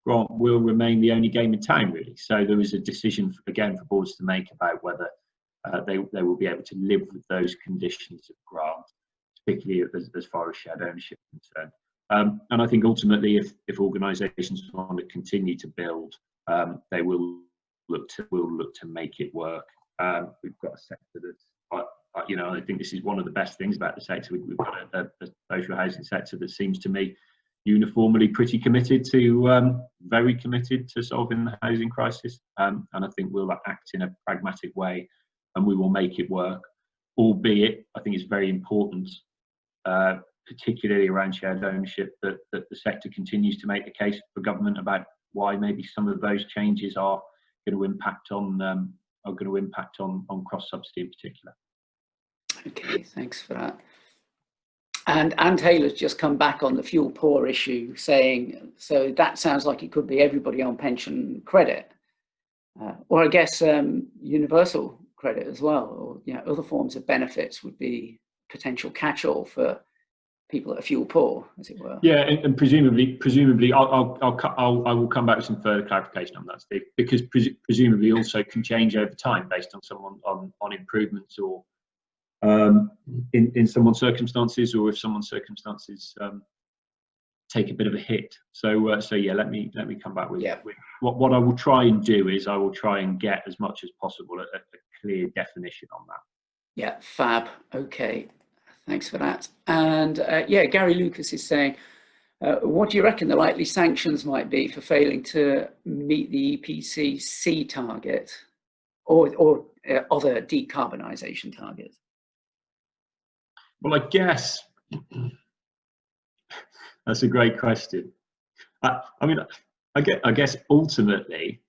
grant will remain the only game in town, really. So there is a decision again for boards to make about whether they will be able to live with those conditions of grant, particularly as far as shared ownership is concerned. And I think ultimately, if organisations want to continue to build, they will look to make it work. We've got a sector that's, you know, I think this is one of the best things about the sector. We've got a social housing sector that seems to me uniformly pretty committed to, very committed to solving the housing crisis. And I think we'll act in a pragmatic way, and we will make it work, albeit I think it's very important, particularly around shared ownership, that the sector continues to make the case for government about why maybe some of those changes are going to impact on cross-subsidy in particular. Okay, thanks for that. And Anne Taylor's just come back on the fuel poor issue, saying, so that sounds like it could be everybody on pension credit, or I guess universal credit as well, or, you know, other forms of benefits would be potential catch-all for people that are fuel poor, as it were. Yeah, and presumably, I will come back with some further clarification on that, Steve, because presumably also can change over time based on someone on improvements or in someone's circumstances, or if someone's circumstances take a bit of a hit. So yeah, let me come back with, what I will try and do is I will try and get as much as possible a clear definition on that. Yeah, fab. Okay, thanks for that. And yeah, Gary Lucas is saying, what do you reckon the likely sanctions might be for failing to meet the EPCC target or other decarbonisation targets? Well, I guess that's a great question. I mean, I guess ultimately,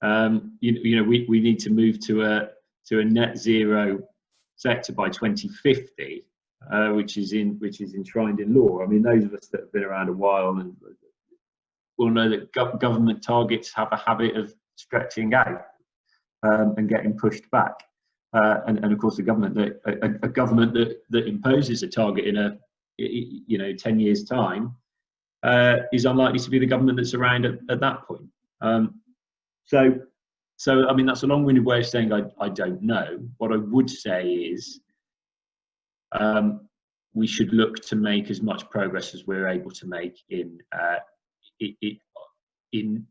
you know, we need to move to a net zero sector by 2050, which is enshrined in law. I mean, those of us that have been around a while and will know that government targets have a habit of stretching out and getting pushed back. And of course, a government that imposes a target in 10 years' time is unlikely to be the government that's around at that point. So I mean, that's a long-winded way of saying I don't know. What I would say is we should look to make as much progress as we're able to make in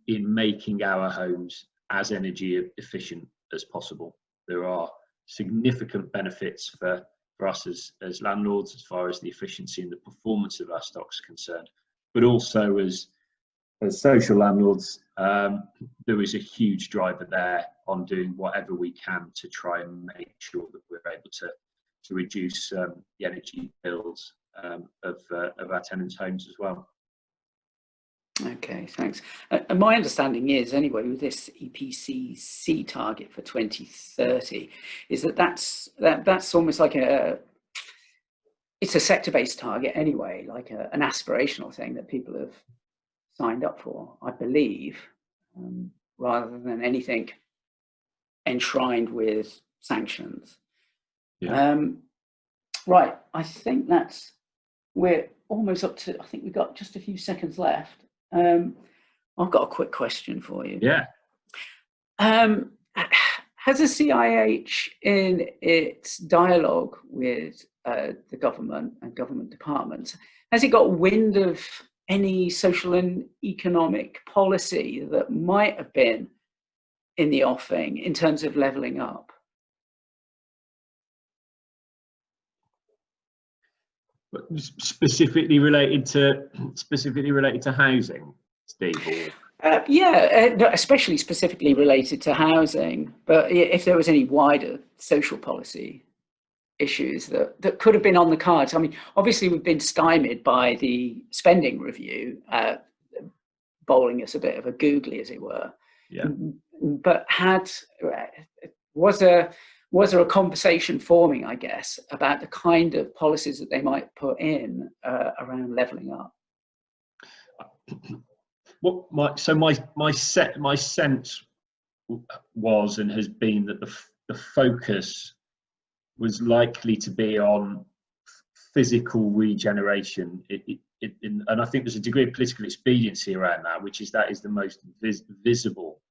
making our homes as energy efficient as possible. There are significant benefits for us as landlords as far as the efficiency and the performance of our stock's concerned, but also as social landlords, there is a huge driver there on doing whatever we can to try and make sure that we're able to reduce the energy bills of our tenants' homes as well. Okay, thanks. And my understanding is, anyway, with this EPCC target for 2030, is that's almost like it's a sector-based target anyway, like an aspirational thing that people have signed up for, I believe, rather than anything enshrined with sanctions. Yeah. Right, I think we're almost up to, I think we've got just a few seconds left. I've got a quick question for you. Yeah. Has the CIH, in its dialogue with the government and government departments, has it got wind of any social and economic policy that might have been in the offing in terms of levelling up? Specifically related to housing, Steve? Yeah, especially specifically related to housing, but if there was any wider social policy issues that could have been on the cards. I mean, obviously we've been stymied by the spending review, bowling us a bit of a googly, as it were. Yeah. But was there a conversation forming, I guess, about the kind of policies that they might put in around levelling up? Well, my sense was and has been that the focus was likely to be on physical regeneration, and I think there's a degree of political expediency around that, which is the most visible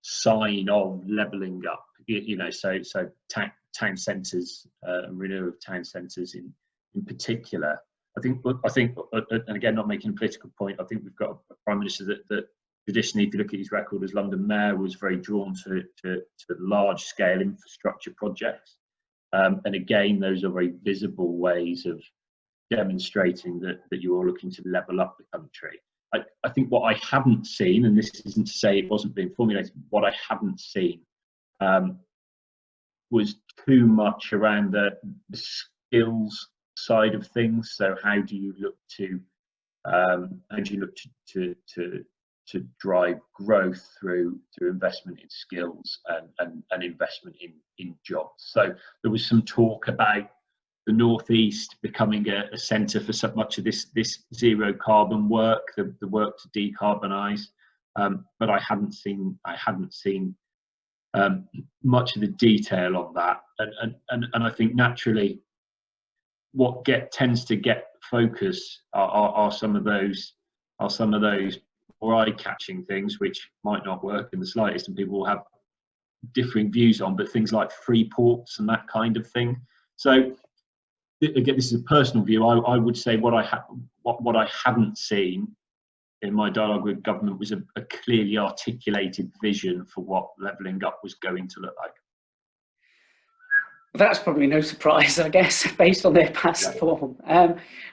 sign of levelling up. So town centres and renewal of town centres in particular. I think, and again, not making a political point, I think we've got a Prime Minister that traditionally, if you look at his record as London Mayor, was very drawn to large-scale infrastructure projects. And again, those are very visible ways of demonstrating that you are looking to level up the country. I think what I haven't seen, and this isn't to say it wasn't being formulated, what I haven't seen was too much around the skills side of things. So how do you look to drive growth through investment in skills and investment in jobs? So there was some talk about the Northeast becoming a centre for so much of this zero carbon work, the work to decarbonise, but I hadn't seen much of the detail on that, and I think naturally what tends to get focus are some of those more eye-catching things which might not work in the slightest, and people will have differing views on, but things like free ports and that kind of thing. So again, this is a personal view. I would say what I haven't seen in my dialogue with government was a clearly articulated vision for what levelling up was going to look like. That's probably no surprise, I guess, based on their past form.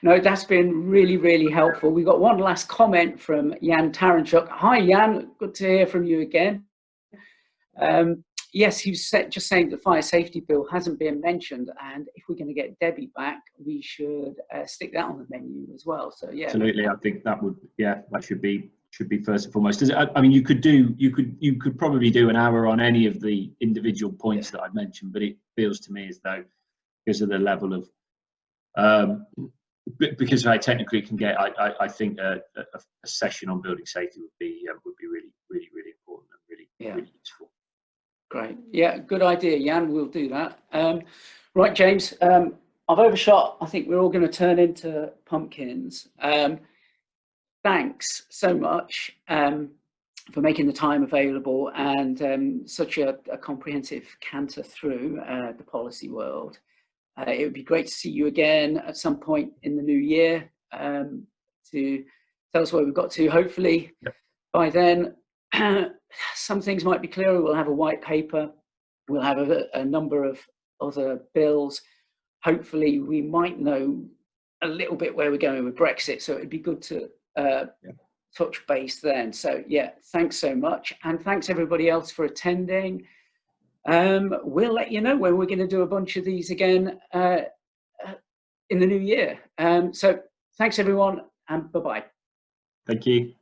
No, that's been really, really helpful. We've got one last comment from Jan Taranchuk. Hi, Jan. Good to hear from you again. Yes, he was just saying the fire safety bill hasn't been mentioned, and if we're going to get Debbie back, we should stick that on the menu as well. So yeah, absolutely. I think that would, that should be first and foremost. I mean, you could probably do an hour on any of the individual points that I've mentioned, but it feels to me as though, because of the level of because how technically it can get, I think a session on building safety would be really, really, really important and really useful. Great. Yeah, good idea, Jan. We'll do that. Right, James, I've overshot. I think we're all going to turn into pumpkins. Thanks so much for making the time available and such a comprehensive canter through the policy world. It would be great to see you again at some point in the new year to tell us where we've got to. Hopefully, by then, some things might be clearer. We'll have a white paper. We'll have a number of other bills. Hopefully, we might know a little bit where we're going with Brexit. So it'd be good to touch base then. So yeah, thanks so much. And thanks everybody else for attending. We'll let you know when we're going to do a bunch of these again in the new year. So thanks everyone, and bye-bye. Thank you.